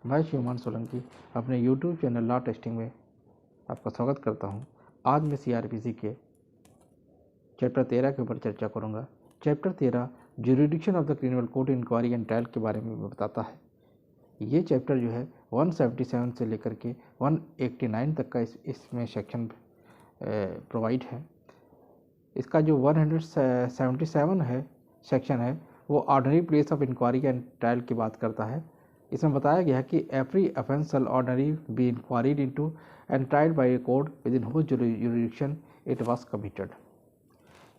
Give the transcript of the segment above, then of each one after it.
मैं शिवमान सोलंकी अपने YouTube channel law testing में आपका स्वागत करता हूं। आज मैं CRPC के चैप्टर 13 के ऊपर चर्चा करूंगा। Chapter 13 jurisdiction of the criminal court inquiry and trial के बारे में बताता है। ये चैप्टर जो है 177 से लेकर के 189 तक का इसमें सेक्शन प्रोवाइड है। इसका जो 177 है सेक्शन है वो ordinary place of inquiry and trial की बात करता है। इसमें बताया गया है कि every offence shall ordinary be inquired into and tried by a court within whose jurisdiction it was committed.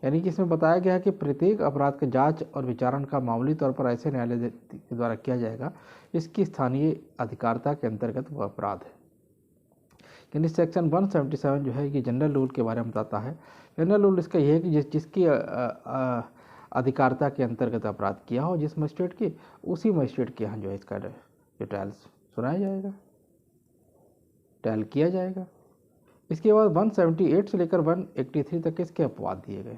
यानी कि इसमें बताया गया है कि प्रत्येक अपराध का जांच और विचारण का मामूली तौर पर ऐसे न्यायालय के द्वारा किया जाएगा इसकी स्थानीय अधिकारिता के अंतर्गत वो अपराध है। यानी सेक्शन 177 जो है ये जनरल रूल के बारे में बताता है। जनरल रूल इसका यह है कि जिसकी अधिकारिता के अंतर्गत अपराध किया हो जिस मजिस्ट्रेट की, उसी मजिस्ट्रेट के यहाँ जो है इसका जो ट्रायल सुनाया जाएगा, ट्रायल किया जाएगा। इसके बाद 178 से लेकर 183 तक इसके अपवाद दिए गए।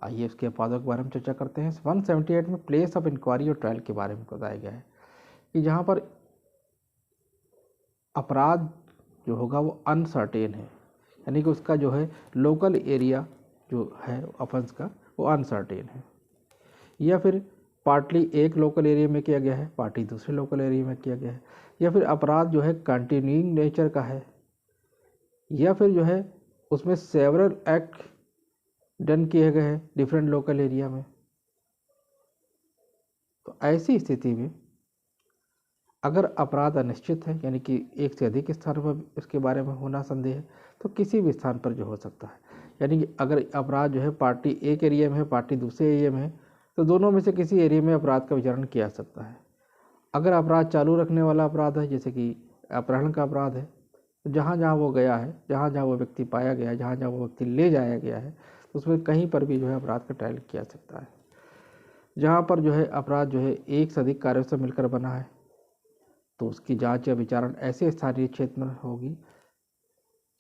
आइए इसके अपवादों के बारे में चर्चा करते हैं। 178 में प्लेस ऑफ इंक्वायरी और ट्रायल के बारे में बताया गया है कि जहाँ पर अपराध जो होगा वो अनसर्टेन है, यानी कि उसका जो है लोकल एरिया जो है ऑफेंस का वो अनसर्टेन है, या फिर पार्टली एक लोकल एरिया में किया गया है, पार्टली दूसरे लोकल एरिया में किया गया है, या फिर अपराध जो है कंटिन्यूइंग नेचर का है, या फिर जो है उसमें सेवरल एक्ट डन किए गए हैं डिफरेंट लोकल एरिया में। तो ऐसी स्थिति में अगर अपराध अनिश्चित है, यानी कि एक से अधिक स्थान पर इसके बारे में होना संदेह है, तो किसी भी स्थान पर जो हो सकता है। यानी कि अगर अपराध जो है पार्टी एक एरिया में है, पार्टी दूसरे एरिया में है, तो दोनों में से किसी एरिया में अपराध का विचारण किया सकता है। अगर अपराध चालू रखने वाला अपराध है, जैसे कि अपहरण का अपराध है, तो जहाँ जहाँ वो गया है, जहाँ जहाँ वो व्यक्ति पाया गया है, जहाँ जहाँ वो व्यक्ति ले जाया गया है, तो उसमें कहीं पर भी जो है अपराध का ट्रायल किया सकता है। जहाँ पर जो है अपराध जो है एक से अधिक कार्यों से मिलकर बना है, तो उसकी जांच या विचारण ऐसे स्थानीय क्षेत्र में होगी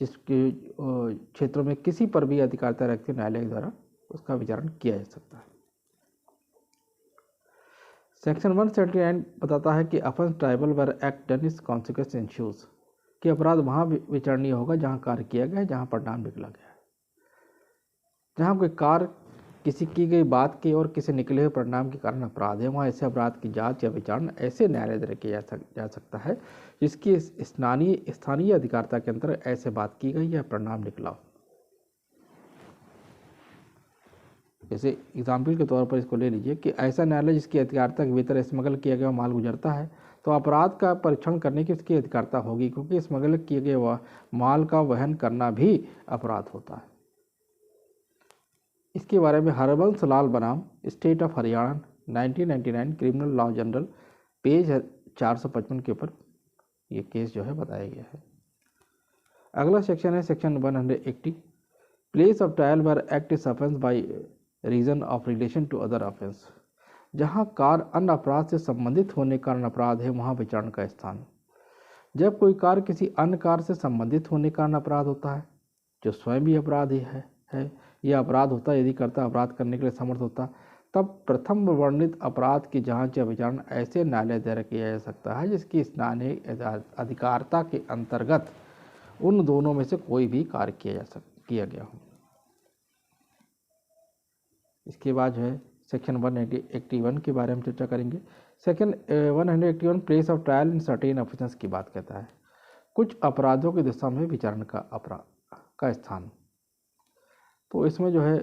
जिसके क्षेत्रों में किसी पर भी अधिकारिता रखते न्यायालय के द्वारा उसका विचारण किया जा सकता है। सेक्शन 179 बताता है कि offence triable where act done is consequence ensues कि अपराध वहाँ विचारणीय होगा जहाँ कार्य किया गया है, जहाँ परिणाम निकला गया है। जहाँ कोई कार्य किसी की गई बात के और किसी निकले हुए परिणाम के कारण अपराध है, वहाँ ऐसे अपराध की जांच या विचारण ऐसे न्यायालय द्वारा किया जा सकता है जिसकी स्थानीय अधिकारिता के अंतर्गत ऐसे बात की गई या परिणाम निकला हो। जैसे एग्जाम्पल के तौर पर इसको ले लीजिए कि ऐसा न्यायालय जिसकी अधिकारिता के भीतर स्मगल किया गया माल गुजरता है, तो अपराध का परीक्षण करने की उसकी अधिकारिता होगी, क्योंकि स्मगल किए गए माल का वहन करना भी अपराध होता है। इसके बारे में हरबंस लाल बनाम state of Haryana 1999 criminal law general page 455 के ऊपर ये केस जो है बताया गया है। अगला सेक्शन है section 180 place of trial where act is offence by reason of relation to other offence. जहाँ कार्य अन्य अपराध से संबंधित होने के कारण अपराध है, वहाँ विचारण का स्थान। जब कोई कार्य किसी अन्य कार्य से संबंधित होने के कारण अपराध होता है, जो स्वयं भी अपराध ही है यह अपराध होता है यदि कर्ता अपराध करने के लिए समर्थ होता, तब प्रथम वर्णित अपराध की जांच या विचारण ऐसे न्यायालय द्वारा किया जा सकता है जिसकी स्थानीय अधिकारिता के अंतर्गत उन दोनों में से कोई भी कार्य किया गया हो। इसके बाद जो है सेक्शन 181 के बारे में चर्चा करेंगे। Section 181 place of trial in certain offences की बात करता है, कुछ अपराधों की दिशा में विचारण का स्थान। तो इसमें जो है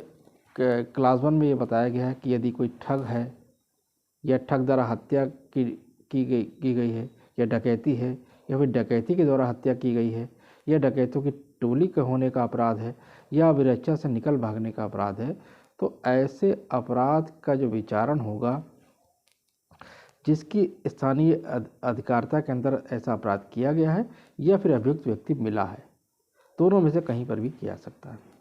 क्लास 1 में ये बताया गया है कि यदि कोई ठग है या ठग द्वारा हत्या की गई है, या डकैती है, या फिर डकैती के द्वारा हत्या की गई है, या डकैतों की टोली के होने का अपराध है, या विरक्षा से निकल भागने का अपराध है, तो ऐसे अपराध का जो विचारण होगा जिसकी स्थानीय अधिकारिता के अंदर ऐसा अपराध किया गया है या फिर अभियुक्त व्यक्ति मिला है, दोनों में से कहीं पर भी किया सकता है।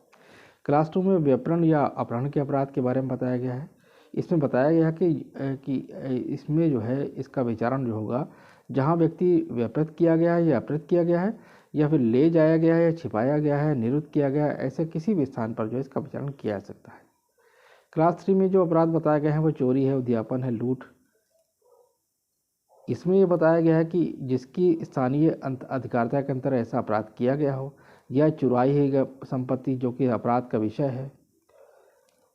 क्लास 2 में व्यपरण या अपहरण के अपराध के बारे में बताया गया है। इसमें बताया गया है कि इसमें जो है इसका विचारण जो होगा जहाँ व्यक्ति व्यपृत किया गया है या अपहृत किया गया है, या फिर ले जाया गया है या छिपाया गया है, निरुद्ध किया गया है, ऐसे किसी भी स्थान पर जो है इसका विचारण किया जा सकता है। क्लास 3 में जो अपराध बताए गए हैं वो चोरी है, उद्यापन है, लूट इसमें ये बताया गया है कि जिसकी स्थानीय अधिकारिता के अंतर ऐसा अपराध किया गया हो या चुराई हुई संपत्ति जो कि अपराध का विषय है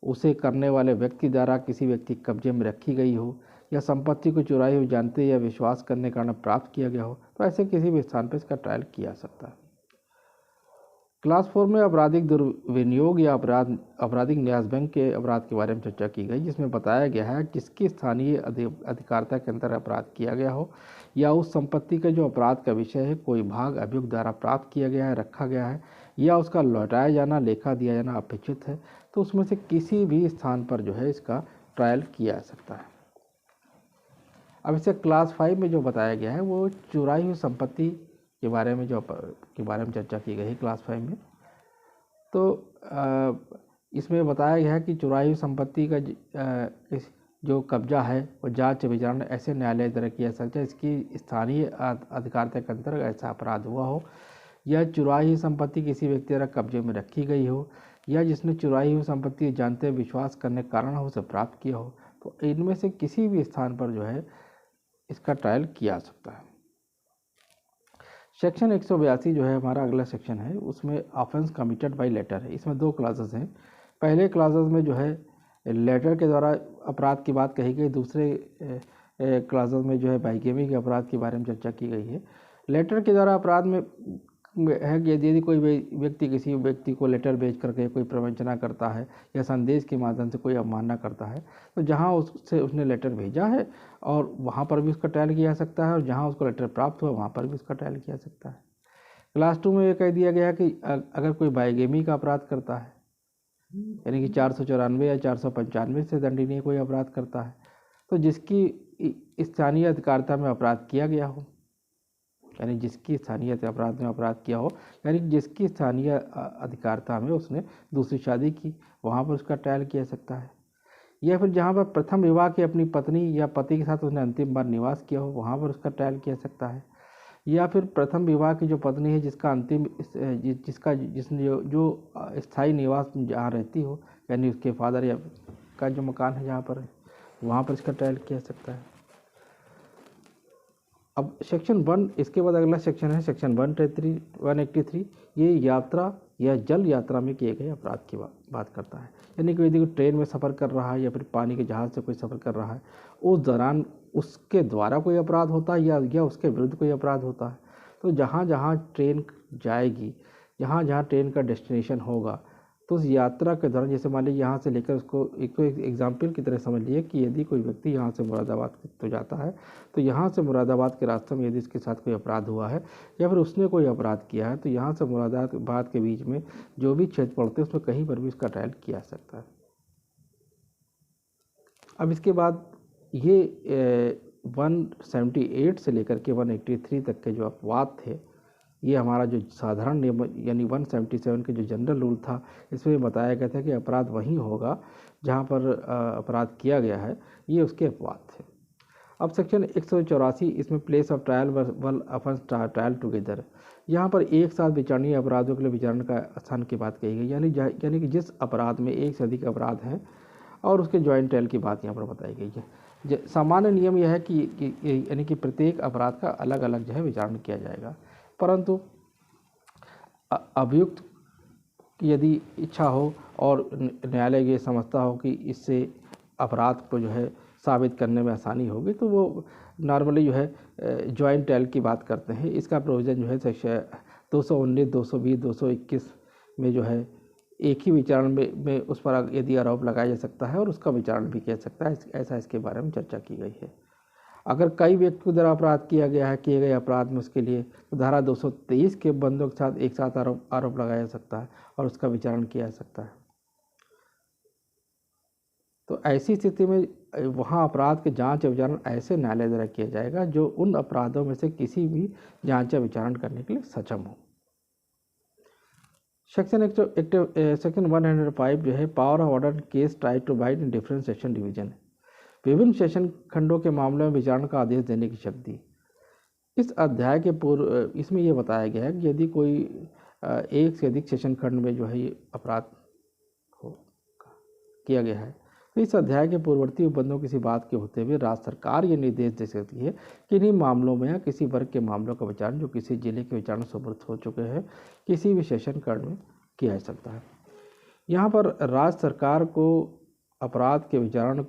उसे करने वाले व्यक्ति द्वारा किसी व्यक्ति के कब्जे में रखी गई हो या संपत्ति को चुराई हुई जानते या विश्वास करने के कारण प्राप्त किया गया हो, तो ऐसे किसी भी स्थान पर इसका ट्रायल किया जा सकता है। क्लास 4 में आपराधिक दुर्विनियोग या आपराधिक न्यास भंग के अपराध के बारे में चर्चा की गई, जिसमें बताया गया है जिसकी स्थानीय अधिकारिता के अंतर अपराध किया गया हो या उस संपत्ति का जो अपराध का विषय है कोई भाग अभियुक्त द्वारा प्राप्त किया गया है, रखा गया है या उसका लौटाया जाना, लेखा दिया जाना अपेक्षित है, तो उसमें से किसी भी स्थान पर जो है इसका ट्रायल किया जा सकता है। अब इसे क्लास 5 में जो बताया गया है वो चुराई हुई संपत्ति के बारे में चर्चा की गई है क्लास 5 में। तो इसमें बताया गया है कि चुराई हुई संपत्ति का जो कब्जा है वो जांच विचारण ऐसे न्यायालय द्वारा किया जा सकता है इसकी स्थानीय अधिकारिता के अंतर्गत ऐसा अपराध हुआ हो या चुराई हुई संपत्ति किसी व्यक्ति द्वारा कब्जे में रखी गई हो या जिसने चुराई हुई संपत्ति जानते विश्वास करने के कारण हो उसे प्राप्त किया हो, तो इनमें से किसी भी स्थान पर जो है इसका ट्रायल किया जा सकता है। सेक्शन 182 जो है हमारा अगला सेक्शन है, उसमें ऑफेंस कमिटेड बाय लेटर है। इसमें 2 क्लासेस हैं। पहले क्लासेस में जो है लेटर के द्वारा अपराध की बात कही गई, दूसरे क्लासेस में जो है बाइगेमी के अपराध के बारे में चर्चा की गई है। लेटर के द्वारा अपराध में है कि यदि कोई व्यक्ति किसी व्यक्ति को लेटर भेज करके कोई प्रवंचना करता है या संदेश के माध्यम से कोई अवमानना करता है, तो जहां उसने लेटर भेजा है और वहां पर भी उसका ट्रायल किया जा सकता है और जहां उसको लेटर प्राप्त हुआ वहां पर भी उसका ट्रायल किया जा सकता है। क्लास 2 में ये कह दिया गया कि अगर कोई बाइगेमी का अपराध करता है, यानी कि 494 या 495 से दंडनीय कोई अपराध करता है, तो जिसकी स्थानीय अधिकारिता में अपराध किया गया हो, यानी जिसकी स्थानीय अपराध में अपराध किया हो, यानी जिसकी स्थानीय अधिकारिता में उसने दूसरी शादी की, वहाँ पर उसका ट्रायल किया जा सकता है। या फिर जहाँ पर प्रथम विवाह की अपनी पत्नी या पति के साथ उसने अंतिम बार निवास किया हो, वहाँ पर उसका ट्रायल किया जा सकता है। या फिर प्रथम विवाह की जो पत्नी है जिसने जो स्थायी निवास जहाँ रहती हो, यानी उसके फादर या का जो मकान है जहाँ पर, वहाँ पर इसका ट्रायल किया जा सकता है। अब सेक्शन 1, इसके बाद अगला सेक्शन है सेक्शन 183। ये यात्रा या जल यात्रा में किए गए अपराध की बात करता है, यानी कि यदि कोई ट्रेन में सफ़र कर रहा है या फिर पानी के जहाज़ से कोई सफ़र कर रहा है, उस दौरान उसके द्वारा कोई अपराध होता है या उसके विरुद्ध कोई अपराध होता है, तो जहाँ जहाँ ट्रेन जाएगी, जहाँ जहाँ ट्रेन का डेस्टिनेशन होगा, तो उस यात्रा के दौरान, जैसे मान लीजिए यहाँ से लेकर उसको एक एग्जाम्पल की तरह समझ लीजिए कि यदि कोई व्यक्ति यहाँ से मुरादाबाद तो जाता है, तो यहाँ से मुरादाबाद के रास्ते में यदि इसके साथ कोई अपराध हुआ है या फिर उसने कोई अपराध किया है, तो यहाँ से मुरादाबाद के बीच में जो भी क्षेत्र पड़ते हैं उसमें कहीं पर भी इसका ट्रायल किया जा सकता है। अब इसके बाद ये 178 से लेकर के 183 तक के जो अपवाद थे, ये हमारा जो साधारण नियम यानी 177 के जो जनरल रूल था, इसमें बताया गया था कि अपराध वहीं होगा जहाँ पर अपराध किया गया है, ये उसके अपवाद थे। अब सेक्शन 184, इसमें place of trial one offence trial together, यहाँ पर एक साथ विचारणीय अपराधों के लिए विचारण का स्थान की बात कही गई, यानी कि जिस अपराध में एक से अधिक अपराध हैं और उसके जॉइंट ट्रायल की बात यहाँ पर बताई गई है। सामान्य नियम यह है कि यानी कि प्रत्येक अपराध का अलग अलग जो है विचारण किया जाएगा, परंतु अभियुक्त की यदि इच्छा हो और न्यायालय ये समझता हो कि इससे अपराध को जो है साबित करने में आसानी होगी, तो वो नॉर्मली जो है जॉइंट ट्रायल की बात करते हैं। इसका प्रोविज़न जो है सेक्शन 219, 220, 221 में जो है एक ही विचारण में उस पर यदि आरोप लगाया जा सकता है और उसका विचारण भी किया जा सकता है, ऐसा इसके बारे में चर्चा की गई है। अगर कई व्यक्तियों द्वारा अपराध किया गए अपराध में उसके लिए तो धारा 223 के बंदों के साथ एक साथ आरोप लगाया जा सकता है और उसका विचारण किया जा सकता है। तो ऐसी स्थिति में वहाँ अपराध के जांच या विचारण ऐसे न्यायालय द्वारा किया जाएगा जो उन अपराधों में से किसी भी जांच या विचारण करने के लिए सक्षम हो। सेक्शन 105 जो है power of order case try to bite in different session division, विभिन्न सेशन खंडों के मामले में विचारण का आदेश देने की शक्ति। इस अध्याय के पूर्व इसमें यह बताया गया है कि यदि कोई एक से अधिक सेशन खंड में जो है ये अपराध किया गया है, तो इस अध्याय के पूर्ववर्ती उपबंधों किसी बात के होते हुए राज्य सरकार ये निर्देश दे सकती है कि इन्हीं मामलों में या किसी वर्ग के मामलों का विचारण जो किसी जिले के विचारण सुपुर्द हो चुके हैं किसी विशेषण खंड में किया जा सकता है। यहाँ पर राज्य सरकार को अपराध के विचारण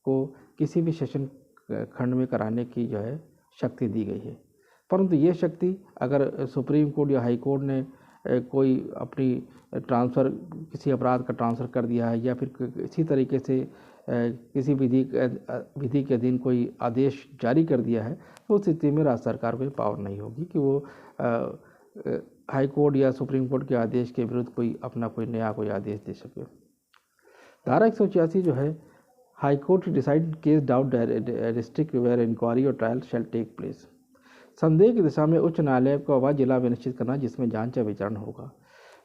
को किसी भी सेशन खंड में कराने की जो है शक्ति दी गई है, परंतु ये शक्ति अगर सुप्रीम कोर्ट या हाई कोर्ट ने कोई अपनी ट्रांसफ़र किसी अपराध का ट्रांसफ़र कर दिया है या फिर किसी तरीके से किसी विधि के अधीन कोई आदेश जारी कर दिया है, तो उस स्थिति में राज्य सरकार को पावर नहीं होगी कि वो हाई कोर्ट या सुप्रीम कोर्ट के आदेश के विरुद्ध कोई नया आदेश दे सके। धारा 186 जो है, high court decide case doubt district where inquiry और ट्रायल शैल टेक प्लेस। संदेह की दिशा में उच्च न्यायालय को वह जिला में निश्चित करना जिसमें जांच या विचारण होगा।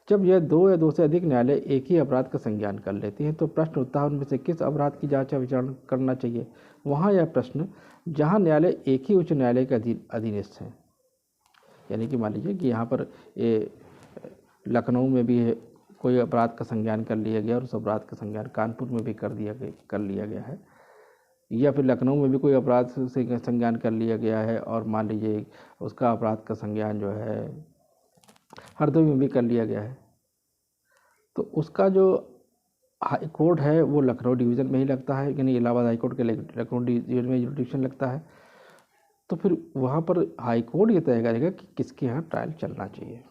जब यह दो या दो से अधिक न्यायालय एक ही अपराध का संज्ञान कर लेते हैं तो प्रश्न उठता है उनमें से किस अपराध की जांच या विचारण करना चाहिए। वहाँ यह प्रश्न जहाँ न्यायालय एक ही उच्च न्यायालय के अधीनस्थ हैं, यानी कि मान लीजिए कि यहाँ पर लखनऊ में भी कोई अपराध का संज्ञान कर लिया गया और उस अपराध का संज्ञान कानपुर में भी कर लिया गया है, या फिर लखनऊ में भी कोई अपराध से संज्ञान कर लिया गया है और मान लीजिए उसका अपराध का संज्ञान जो है हरदोई में भी कर लिया गया है, तो उसका जो हाई कोर्ट है वो लखनऊ डिवीज़न में ही लगता है, यानी इलाहाबाद हाई कोर्ट के लखनऊ डिवीज़न में जुडिक्शन लगता है। तो फिर वहाँ पर हाई कोर्ट ये तय करेगा कि किसके यहाँ ट्रायल चलना चाहिए।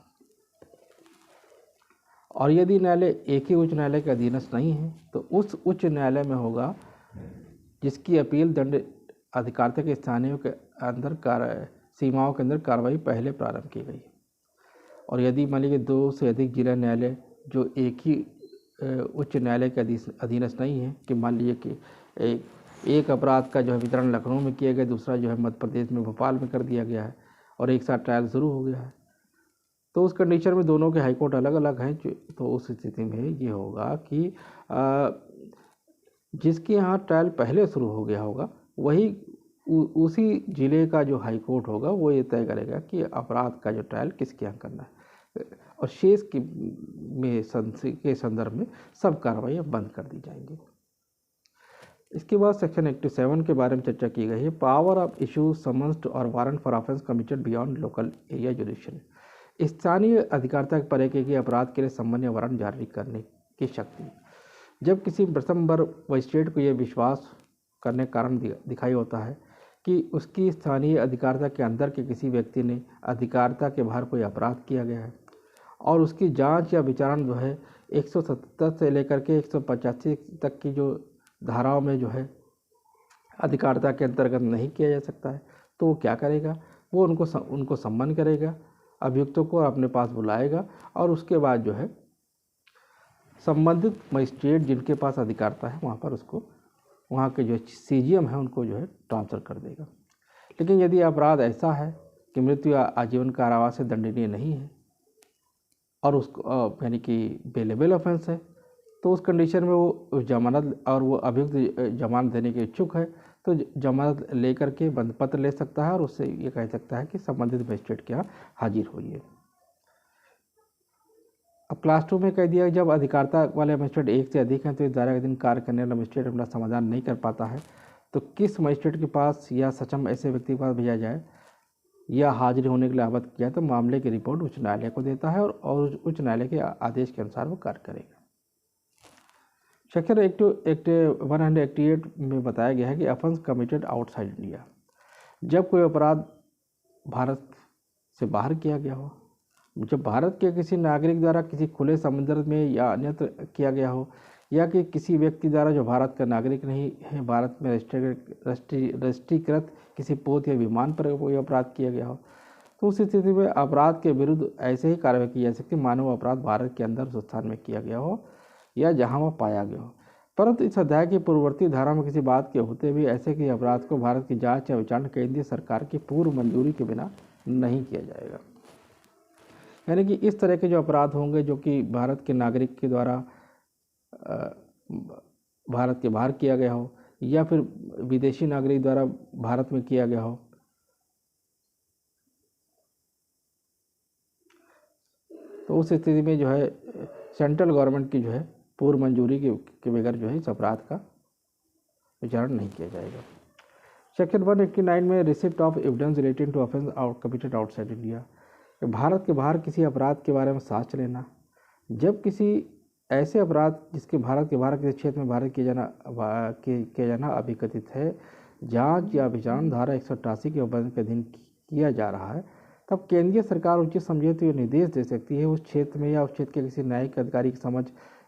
और यदि न्यायालय एक ही उच्च न्यायालय के अधीनस्थ नहीं है तो उस उच्च न्यायालय में होगा जिसकी अपील दंड अधिकारिता के स्थानीय के अंदर सीमाओं के अंदर कार्रवाई पहले प्रारंभ की गई। और यदि मान लीजिए दो से अधिक जिला न्यायालय जो एक ही उच्च न्यायालय के अधीनस्थ नहीं है, कि मान लीजिए कि एक अपराध का जो है वितरण लखनऊ में किया गया, दूसरा जो है मध्य प्रदेश में भोपाल में कर दिया गया है और एक साथ ट्रायल शुरू हो गया है, तो उस कंडीशन में दोनों के हाई कोर्ट अलग अलग हैं। तो उस स्थिति में ये होगा कि जिसके यहाँ ट्रायल पहले शुरू हो गया होगा वही उसी ज़िले का जो हाई कोर्ट होगा वो ये तय करेगा कि अपराध का जो ट्रायल किसके यहाँ करना है, और शेष के संदर्भ में सब कार्रवाइयाँ बंद कर दी जाएंगी। इसके बाद सेक्शन 87 के बारे में चर्चा की गई है। पावर ऑफ इशू समन्स और warrant for offence committed beyond local area जुडिक्शन। स्थानीय अधिकारिता के परे के अपराध के लिए सम्मान या वारंट जारी करने की शक्ति। जब किसी प्रथम वर्ग मजिस्ट्रेट को यह विश्वास करने का कारण दिखाई होता है कि उसकी स्थानीय अधिकारिता के अंदर के किसी व्यक्ति ने अधिकारिता के बाहर कोई अपराध किया गया है और उसकी जांच या विचारण जो है 177 से लेकर के 185 तक की जो धाराओं में जो है अधिकारिता के अंतर्गत नहीं किया जा सकता है, तो वो क्या करेगा, वो उनको सम्मान करेगा, अभियुक्तों को अपने पास बुलाएगा और उसके बाद जो है संबंधित मजिस्ट्रेट जिनके पास अधिकारिता है वहाँ पर उसको वहाँ के जो CGM है उनको जो है ट्रांसफ़र कर देगा। लेकिन यदि अपराध ऐसा है कि मृत्यु या आजीवन कारावास से दंडनीय नहीं है और उसको यानी कि बेलेबल ऑफेंस है, तो उस कंडीशन में वो जमानत और वो अभियुक्त जमानत देने के इच्छुक है तो जमानत लेकर के बंद पत्र ले सकता है और उससे ये कह सकता है कि संबंधित मजिस्ट्रेट के यहाँ हाजिर होइए। अब क्लास 2 में कह दिया जब अधिकारिता वाले मजिस्ट्रेट एक से अधिक हैं तो इस दायरे के अधीन कार्य करने वाला मजिस्ट्रेट अपना समाधान नहीं कर पाता है तो किस मजिस्ट्रेट के पास या सक्षम ऐसे व्यक्ति के पास भेजा जाए या हाजिर होने के लिए आबद्ध किया तो मामले की रिपोर्ट उच्च न्यायालय को देता है और उच्च न्यायालय के आदेश के अनुसार वो कार्य करेगा। सेक्शन 188 में बताया गया है कि ऑफेंस कमिटेड आउटसाइड इंडिया। जब कोई अपराध भारत से बाहर किया गया हो, जब भारत के किसी नागरिक द्वारा किसी खुले समुद्र में या अन्यत्र किया गया हो या कि किसी व्यक्ति द्वारा जो भारत का नागरिक नहीं है भारत में रजिस्ट्रीकृत किसी पोत या विमान पर कोई अपराध किया गया हो, तो उस स्थिति में अपराध के विरुद्ध ऐसे ही कार्रवाई की जा सकती है मानव अपराध भारत के अंदर उस स्थान में किया गया हो या जहां वह पाया गया हो। परंतु इस अध्याय की पूर्ववर्ती धारा में किसी बात के होते हुए ऐसे कि अपराध को भारत की जांच या विचारण केंद्रीय सरकार की पूर्व मंजूरी के बिना नहीं किया जाएगा। यानी कि इस तरह के जो अपराध होंगे जो कि भारत के नागरिक के द्वारा भारत के बाहर किया गया हो या फिर विदेशी नागरिक द्वारा भारत में किया गया हो, तो उस स्थिति में जो है सेंट्रल गवर्नमेंट की जो है पूर्व मंजूरी के बगैर जो है इस अपराध का विचारण नहीं किया जाएगा। सेक्शन 189 में receipt of evidence relating to offence committed outside India, भारत के बाहर किसी अपराध के बारे में साक्ष्य लेना। जब किसी ऐसे अपराध जिसके भारत के बाहर किसी क्षेत्र में भारत किया जाना अभिकथित है, जांच या विचारण धारा 188 के उल्लंघन के अधीन किया जा रहा है, तब केंद्रीय सरकार उचित समझे तो ये निर्देश दे सकती है उस क्षेत्र में या उस क्षेत्र के किसी न्यायिक अधिकारी की समझ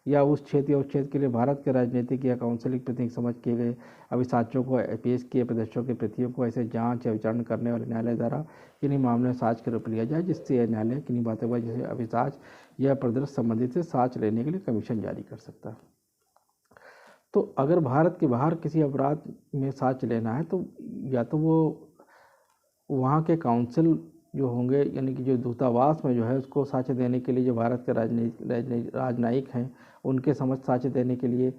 या उस क्षेत्र के लिए भारत के राजनीतिक या काउंसिलिंग प्रतिनिधि समझ किए गए अभिसाक्ष्यों को पेश किए प्रदर्शनों के प्रतियों को ऐसे जांच या विचारण करने वाले न्यायालय द्वारा किन्हीं मामले में साक्ष्य के रूप लिया जाए, जिससे यह न्यायालय किन्हीं बातों पर जैसे अभिसाक्ष्य या प्रदर्शन संबंधित से साक्ष्य लेने के लिए कमीशन जारी कर सकता है। तो अगर भारत के बाहर किसी अपराध में साक्ष्य लेना है तो या तो वो वहाँ के काउंसिल जो होंगे यानी कि जो दूतावास में जो है उसको साक्ष्य देने के लिए जो भारत के राजनयिक हैं उनके समझ साक्ष्य देने के लिए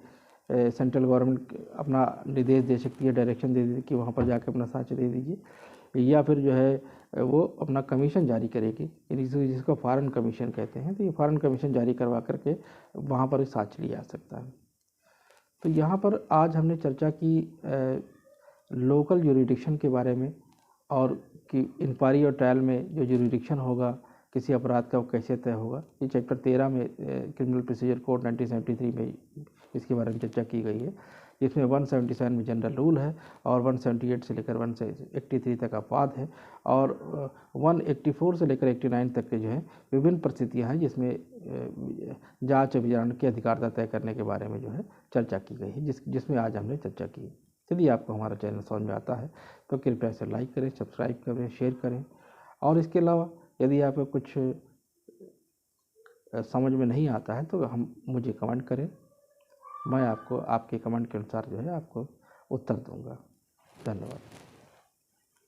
सेंट्रल गवर्नमेंट अपना निर्देश दे सकती है, डायरेक्शन दे देती है कि वहाँ पर जाकर अपना साक्ष्य दे दीजिए, या फिर जो है वो अपना कमीशन जारी करेगी जिसको फॉरेन कमीशन कहते हैं। तो ये फॉरेन कमीशन जारी करवा करके वहाँ पर साक्ष्य लिया जा सकता है। तो यहाँ पर आज हमने चर्चा की लोकल ज्यूरिडिक्शन के बारे में और कि इंक्वायरी और ट्रायल में जो ज्यूरिडिक्शन होगा किसी अपराध का वो कैसे तय होगा। ये चैप्टर 13 में क्रिमिनल प्रोसीजर कोड 1973 में इसके बारे में चर्चा की गई है, जिसमें 177 में जनरल रूल है और 178 से लेकर 183 तक अपवाद है और 184 से लेकर 89 तक के जो है विभिन्न परिस्थितियाँ हैं जिसमें जांच विचारण की अधिकारिता तय करने के बारे में जो है चर्चा की गई है, जिसमें आज हमने चर्चा की। यदि आपको हमारा चैनल समझ में आता है तो कृपया इसे लाइक करें, सब्सक्राइब करें, शेयर करें। और इसके अलावा यदि आपको कुछ समझ में नहीं आता है तो मुझे कमेंट करें, मैं आपको आपके कमेंट के अनुसार जो है आपको उत्तर दूंगा। धन्यवाद।